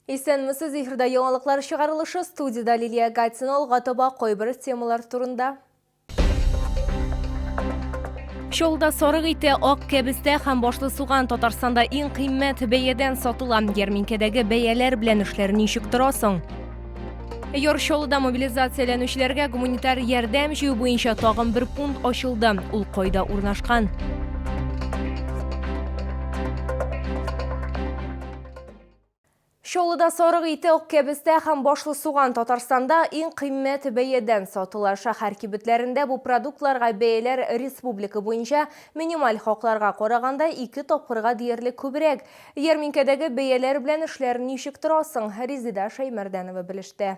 Исәнмесез, эфирда яңалыклар чыгарылышы, студияда Лилия Гатина алгатаба койбыр темалар турында. Шолда сорык ите ак кәбестә һәм башлы суган Татарстанда иң кыйммәт бәядән сатыла. Ярминкәдәге бәяләр белән эшләр ничек торасың? Йоршолда мобилизацияләнүчеләргә гуманитар ярдәм җыю буенча тагын бер пункт ачылды. Ул кайда урнашкан? Шолда сорык ите ак кәбестә һәм башлы суган Татарстанда иң кыйммәт бәядән сатыла. Шәһәр кибетләрендә бу продуктларга бәяләр республика буенча минималь хакларга караганда 2 тапкырга диярлек күбрәк. Ярминкәдәге бәяләр белән эшләр ничек торасың? Резида Шаймарданова белеште.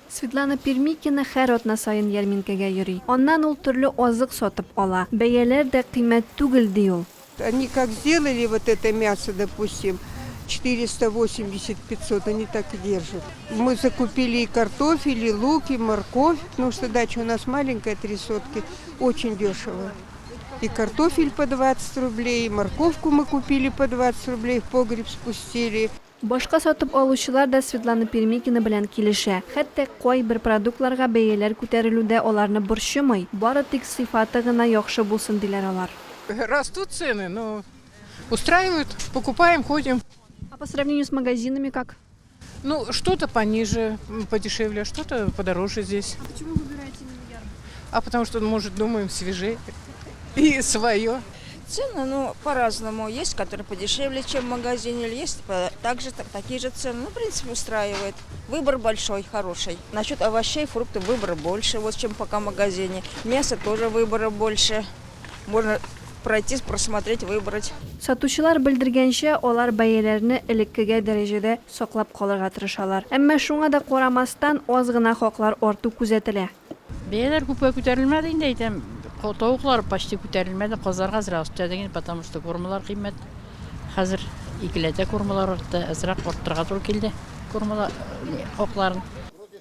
Светлана Пермикина һәр атна сайын ярминкәгә йөри. Аннан ул төрле азык сатып ала. Бәяләр дә кыйммәт түгел ди ул. Они как сделали вот это мясо, допустим, 480-500, они так и держат. Мы закупили и картофель, и лук, и морковь, потому что дача у нас маленькая, 3 сотки, очень дешево. И картофель по 20 рублей, и морковку мы купили по 20 рублей, в погреб спустили. Башка сатып алучылар да Светлана Пермикина белән килешә. Хәтта кайбер продуктларга бәяләр күтәрелүдә аларны борчымый. Бары тик сыйфаты гына яхшы булсын диләр алар. Растут цены, но устраивают, покупаем, ходим. А по сравнению с магазинами как? Ну, что-то пониже, подешевле, что-то подороже здесь. А почему выбираете именно ярмарку? А потому что, может, думаем свежее и свое. Цены, по-разному. Есть, которые подешевле, чем в магазине, есть также такие же цены. В принципе, устраивает. Выбор большой, хороший. Насчет овощей, фруктов выбора больше, чем пока в магазине. Мясо тоже выбора больше. Можно пройти, просмотреть, выбрать. Сатучылар белдергәнчә, алар бәяләрне элеккегә дәрәҗәдә саклап калырга тырышалар. Әмма шуңа да карамастан аз гына хаклар арту күзәтелә. Бәяләр күпкә күтәрелмәде инде әйтәм. Тавыклар почти күтәрелмәде, казларга азрак үстәдеген, потому что кормалар кыйммәт. Хәзер икеләтә кормалар артты, азрак арттырга туры килде. Кормалар хакларын.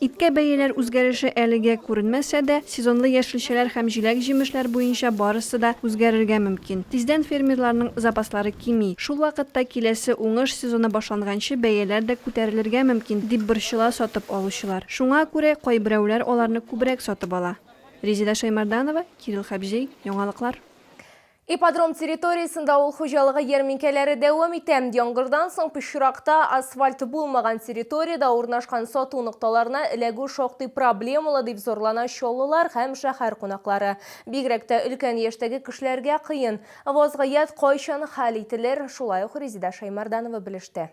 Иткә бәяләр үзгәреше әлегә күренмәсә дә, сезонлы яшелчәләр һәм җиләк-җимешләр буенча барысы да үзгәрергә мөмкин. Тиздән фермерларның запаслары кими. Шул вакытта киләсе уңыш сезоны башланганчы бәяләр дә күтәрелергә мөмкин дип борчыла сатып алучылар. Шуңа күрә кайберәүләр аларны күбрәк сатып ала. Резида Шаймарданова, Кирилл Хабжей, яңалыклар. Ипподром территориясында авыл хуҗалыгы ярминкәләре дәвам итә. Яңгырдан соң пычракта асфальт булмаган территорияда урнашкан сату нокталарына эләгү шактый проблемалы дип зурлана чоллылар һәм шәһәр кунаклары. Бигрәк тә өлкән яшьтәге кешеләргә кыен. Вазгыять кайчан хәл ителер? Шулай ук Резида Шаймарданова белеште.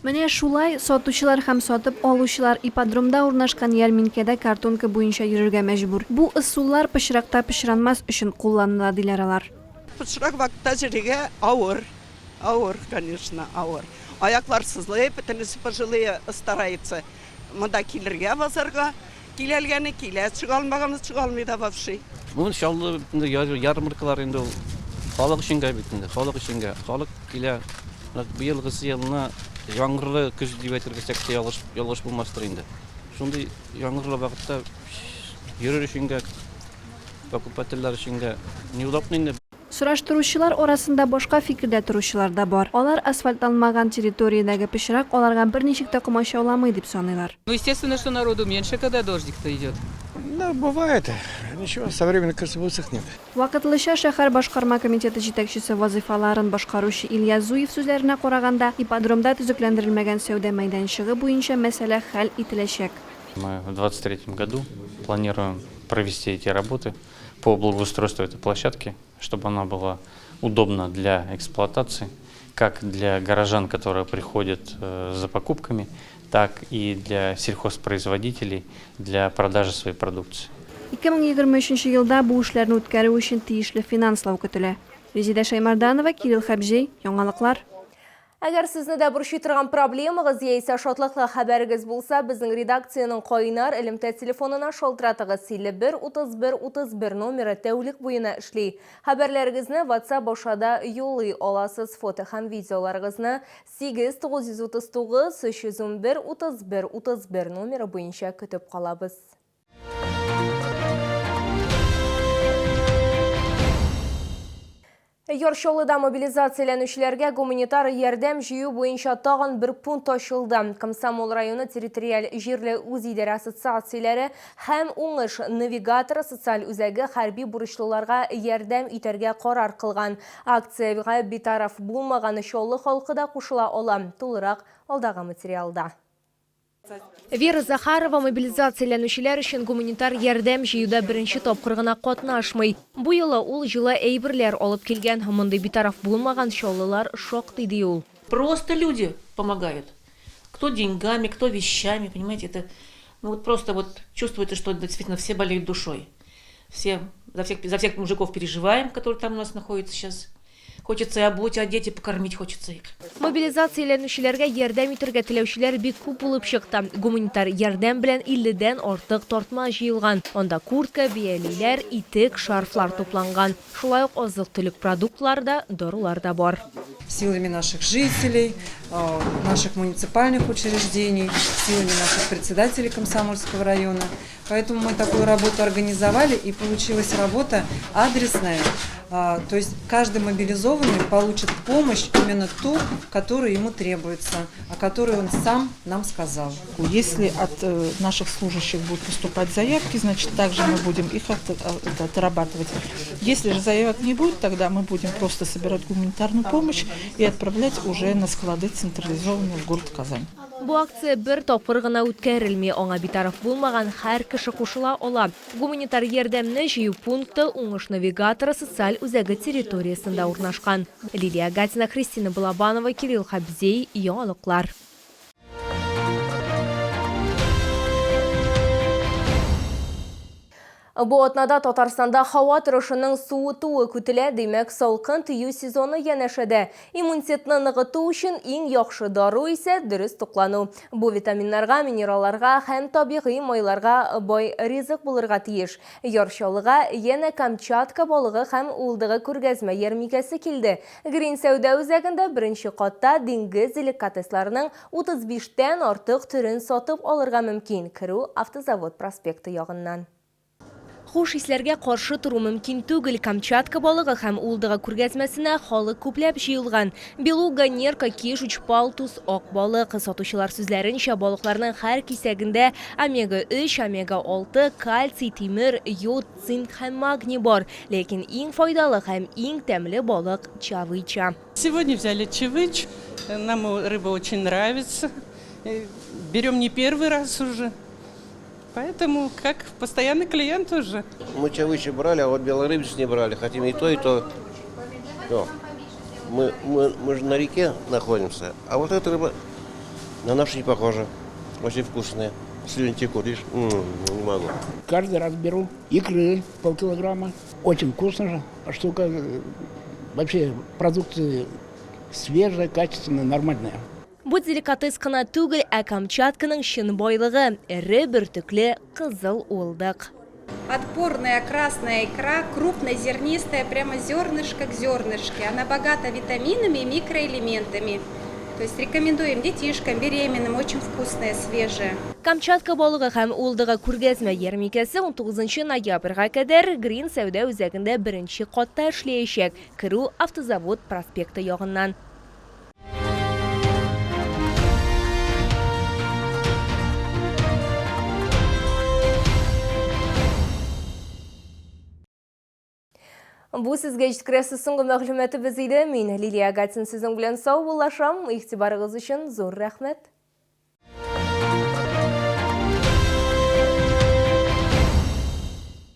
Менә шулай сатучылар һәм сатып алучылар ипподромда урнашкан ярминкәдә картонка буенча йөрергә мәҗбүр. Бу ысуллар пычракта пычранмас өчен кулланыла диләр алар. Пычрак вакытта җиргә авыр, конечно, авыр. Аяклар сызлый, бөтенесе пожилые стараются. Монда килергә базарга, киләлгәне килә, чыгалмаганы чыгалмый да вообще. Бу иншалла ярмаркалар инде халык өчен бит инде, халык өчен. Халык килә быелгы елына яңгырлы көз дип әйтергә ялгыш булмастыр инде. Шундый яңгырлы вакытта йөрер өчен покупательләр өчен неудобно инде. Сораштыручылар арасында башка фикердә торучылар да бар. Алар асфальтланмаган территориядәге пычрак аларга берничек тә комачауламый дип саныйлар. Ну, естественно, что народу меньше, когда дождик-то идет. Да, бывает. Ничего, со временем, кажется, высохнет. Вакытлыча шәһәр башкарма комитеты җитәкчесе вазифаларын башкаручы Илья Зуев сүзләренә караганда, ипподромда төзекләндерелмәгән сәүдә мәйданчыгы буенча мәсьәлә хәл ителәчәк. Мы в 2023 году планируем провести эти работы по благоустройству этой площадки, чтобы она была удобна для эксплуатации, как для горожан, которые приходят за покупками, так и для сельхозпроизводителей для продажи своей продукции. 2023 елда бу эшләрне үткәрү өчен тиешле финанслау көтелә. Резида Шаймарданова, Кирилл Хабжей, яңалыклар. Әгәр сезне дә борчый торган проблемагыз яисә шатлыклы хәбәрегез булса, безнең редакциянең кайнар элемтә телефонына шалтыратыгыз 51 31 31 номеры тәүлек буена эшли. Хәбәрләрегезне WhatsApp башада юллый аласыз, фото һәм видеоларыгызны 8939 311 31 31 номеры буенча көтеп калабыз. Yorsholuda mobilizatsiyalanuvchilarga gumanitar yordam jiyu bo'yicha tag'in bir punkt ochildi. Komsomol rayoni territorial җирле үзидарә ассоциацияләре һәм уңыш навигатор социаль үзәге хәрби бурычлыларга ярдәм итәргә карар кылган. Акциягә битараф булмаган Шоллы халкы да кушыла ала. Тулырак алдагы материалда. Вера Захарова мобилизацияләнүчеләр өчен гуманитар ярдәм җыюда беренче тапкыр гына катнашмый. Бу юлы ул җылы әйберләр алып килгән, мондый битараф булмаган шоллылар шактый ди ул. Просто люди помогают. Кто деньгами, кто вещами, понимаете, это просто чувствуете, что действительно все болеют душой. Все за всех мужиков переживаем, которые там у нас находятся сейчас. Хочется и обуть, а дети покормить хочется их. Мобилизацияләнүчеләргә ярдәм итәргә теләүчеләр бик күп булып чыкты. Гуманитар ярдәм белән 50дән артык тартма җыелган. Анда куртка, биялиләр, итек, шарфлар тупланган. Шулай ук азык-төлек продуктлар да, дарулар да бар. Силами наших жителей, наших муниципальных учреждений, силами наших председателей Комсомольского района. Поэтому мы такую работу организовали, и получилась работа адресная. То есть каждый мобилизованный получит помощь именно ту, которая ему требуется, о которой он сам нам сказал. Если от наших служащих будут поступать заявки, значит также мы будем их отрабатывать. Если же заявок не будет, тогда мы будем просто собирать гуманитарную помощь и отправлять уже на склады централизованные в город Казань. Бу акция бер тапкыр гына үткәрелми, аңа битараф булмаган һәр кеше кушыла ала. Гуманитар ярдәмне җыю пункты уңыш навигаторы социаль үзәге территориясендә урнашкан. Лилия Гатина, Христина Балабанова, Кирилл Хабзей, яңалыклар. Бу атнада Татарстанда һава торышының суытуы көтелә, демәк салкын тию сезоны янәшәдә. Иммунитетны ныгыту өчен иң яхшы дару исә дөрес туклану. Бу витаминнарга, минералларга һәм табигый майларга бай ризык булырга тиеш. Яршалыга янә Камчатка балыгы һәм улдыгы күргәзмә ярминкәсе килде. Грин сәүдә үзәгендә беренче катта диңгез деликатесларының 35тән артык төрен сатып алырга мөмкин. Керү Автозавод проспекты ягыннан. Хуш исләргә каршы туру мөмкин түгел. Камчатка балыгы һәм улдыгы күргәзмәсенә халык күпләп җыелган. Белуга, нерка, киш, палтус, ак балык. Сатучылар сүзләренчә, балыкларның һәр кисәгендә омега-3, омега-6, кальций, тимер, йод, цинк һәм магний бар. Ләкин иң файдалы һәм иң тәмле балык чавыча. Сегодня взяли чавыч. Нам рыба очень нравится. Берем не первый раз уже. Поэтому как постоянный клиент уже. Мы чавычи брали, а вот белорыбец не брали. Хотим и то, и то. Мы же на реке находимся, а вот эта рыба на нашу не похожа. Очень вкусная. Слюни текут, видишь? Не могу. Каждый раз беру икры полкилограмма. Очень вкусно же. Штука вообще продукты свежая, качественная, нормальная. Бу деликатес кына түгел, ә Камчатканың шын байлыгы, эре бөртекле кызыл улдык. Отборная красная икра, крупнозернистая, прямо зернышко к зернышке. Она богата витаминами и микроэлементами. То есть рекомендуем детишкам, беременным, очень вкусная, свежая. Камчатка балыгы һәм улдыгы күргәзмә ярминкәсе 19 ноябрьгә кадәр Грин сәүдә үзәгендә беренче катта эшләячәк. Керү Автозавод проспекты ягыннан. Бу сезгә җиткерәсе соңгы мәгълүматы иде. Мин Лилия Гатин сезнең белән сау булашам. Игътибарыгыз өчен зур рәхмәт.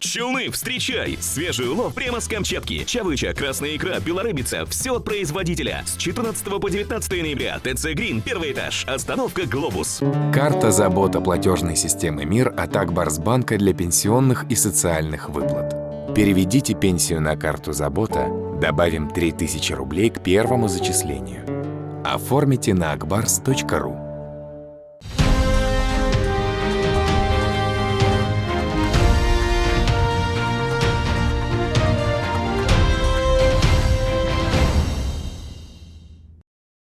Челны, встречай! Свежий улов прямо с Камчатки. Чавыча, красная икра, белорыбица. Все от производителя. С 14 по 19 ноября. ТЦ Грин, первый этаж. Остановка Глобус. Карта забота платежной системы МИР от Акбарсбанка для пенсионных и социальных выплат. Переведите пенсию на карту забота, добавим 3000 рублей к первому зачислению. Оформите на akbars.ru.